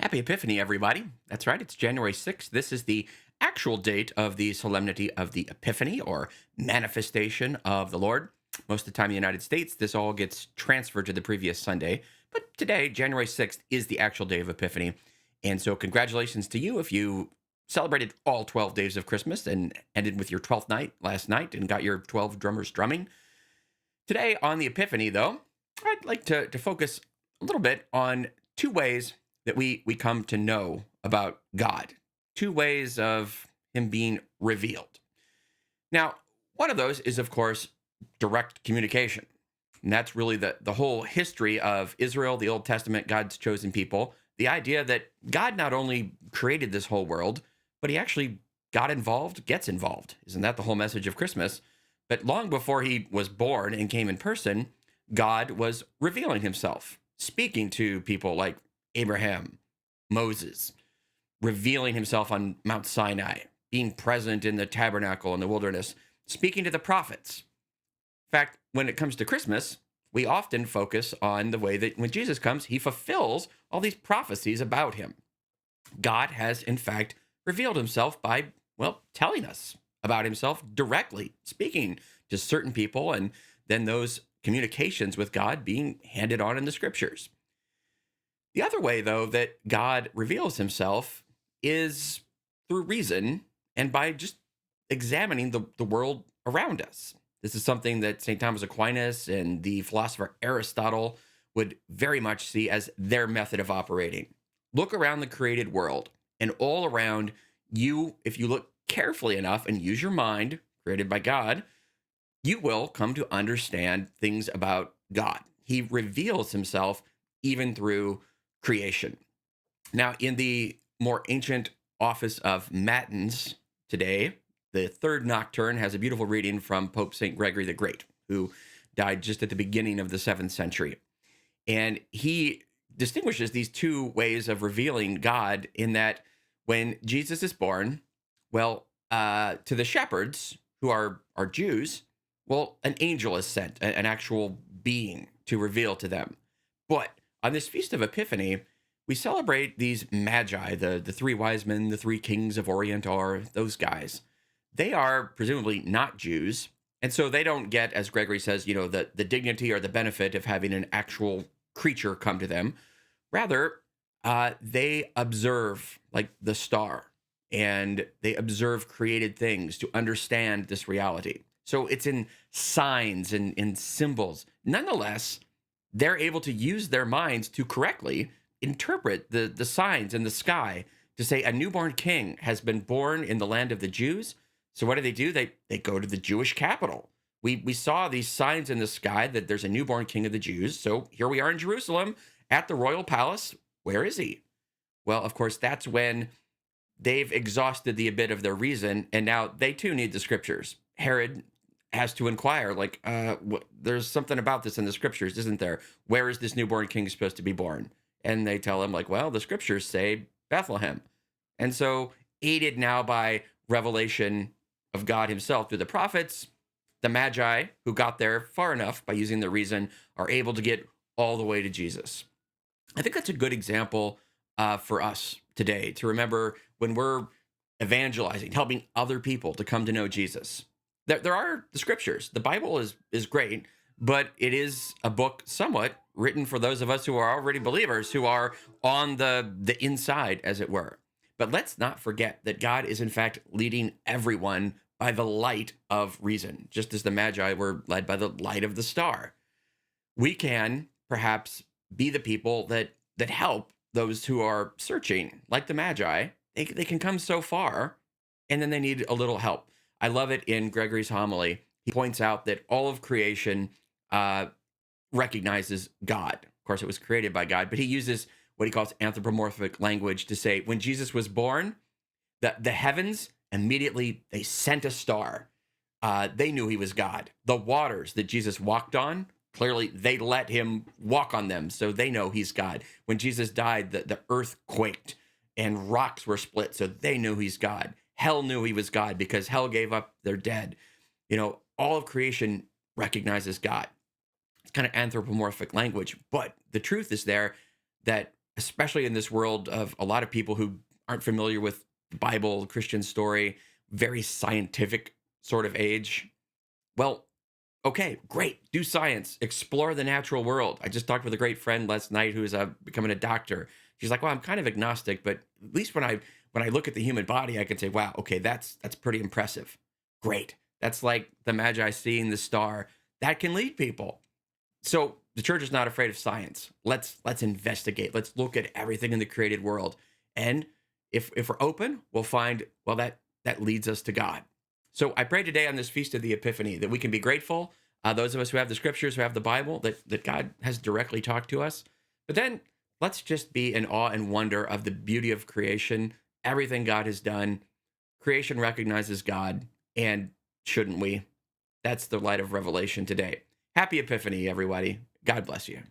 Happy Epiphany, everybody. That's right, it's January 6th. This is the actual date of the solemnity of the Epiphany or manifestation of the Lord. Most of the time in the United States, this all gets transferred to the previous Sunday. But today, January 6th, is the actual day of Epiphany. And so, congratulations to you if you celebrated all 12 days of Christmas and ended with your 12th night last night and got your 12 drummers drumming. Today, on the Epiphany, though, I'd like to focus a little bit on two ways that we come to know about God, two ways of Him being revealed. Now, one of those is, of course, direct communication. And that's really the whole history of Israel, the Old Testament, God's chosen people. The idea that God not only created this whole world, but He actually got involved, gets involved. Isn't that the whole message of Christmas? But long before He was born and came in person, God was revealing Himself, speaking to people like Abraham, Moses, revealing Himself on Mount Sinai, being present in the tabernacle in the wilderness, speaking to the prophets. In fact, when it comes to Christmas, we often focus on the way that when Jesus comes, He fulfills all these prophecies about Him. God has, in fact, revealed Himself by, well, telling us about Himself directly, speaking to certain people, and then those communications with God being handed on in the scriptures. The other way, though, that God reveals Himself is through reason and by just examining the world around us. This is something that St. Thomas Aquinas and the philosopher Aristotle would very much see as their method of operating. Look around the created world, and all around you, if you look carefully enough and use your mind, created by God, you will come to understand things about God. He reveals Himself even through creation. Now, in the more ancient office of Matins today, the third nocturne has a beautiful reading from Pope St. Gregory the Great, who died just at the beginning of the 7th century. And he distinguishes these two ways of revealing God in that when Jesus is born, well, to the shepherds who are Jews, well, an angel is sent, an actual being to reveal to them. But on this Feast of Epiphany, we celebrate these Magi, the three wise men, the three kings of Orient are those guys. They are presumably not Jews, and so they don't get, as Gregory says, the dignity or the benefit of having an actual creature come to them. Rather, they observe like the star, and they observe created things to understand this reality. So it's in signs and in symbols. Nonetheless, they're able to use their minds to correctly interpret the signs in the sky to say a newborn king has been born in the land of the Jews. So what do? They go to the Jewish capital. We saw these signs in the sky that there's a newborn king of the Jews. So here we are in Jerusalem at the royal palace. Where is he? Well, of course, that's when they've exhausted the bit of their reason, and now they too need the scriptures. Herod has to inquire, there's something about this in the scriptures, isn't there? Where is this newborn king supposed to be born? And they tell him, well, the scriptures say Bethlehem. And so, aided now by revelation of God Himself through the prophets, the Magi, who got there far enough by using their reason, are able to get all the way to Jesus. I think that's a good example for us today to remember when we're evangelizing, helping other people to come to know Jesus. There are the scriptures. The Bible is great, but it is a book somewhat written for those of us who are already believers, who are on the inside, as it were. But let's not forget that God is, in fact, leading everyone by the light of reason, just as the Magi were led by the light of the star. We can perhaps be the people that help those who are searching, like the Magi. They can come so far, and then they need a little help. I love it in Gregory's homily. He points out that all of creation recognizes God. Of course, it was created by God, but he uses what he calls anthropomorphic language to say when Jesus was born, the heavens immediately, they sent a star. They knew He was God. The waters that Jesus walked on, clearly they let Him walk on them, so they know He's God. When Jesus died, the earth quaked and rocks were split, so they knew He's God. Hell knew He was God because hell gave up their dead. All of creation recognizes God. It's kind of anthropomorphic language, but the truth is there that especially in this world of a lot of people who aren't familiar with the Bible, Christian story, very scientific sort of age. Well, okay, great. Do science, explore the natural world. I just talked with a great friend last night who's becoming a doctor. She's like, "Well, I'm kind of agnostic, but at least when I look at the human body, I can say, wow, okay, that's pretty impressive. Great. That's like the Magi seeing the star. That can lead people." So the church is not afraid of science. Let's investigate. Let's look at everything in the created world. And if we're open, we'll find, well, that leads us to God. So I pray today on this feast of the Epiphany that we can be grateful. Those of us who have the scriptures, who have the Bible, that God has directly talked to us. But then let's just be in awe and wonder of the beauty of creation, everything God has done. Creation recognizes God, and shouldn't we? That's the light of revelation today. Happy Epiphany, everybody. God bless you.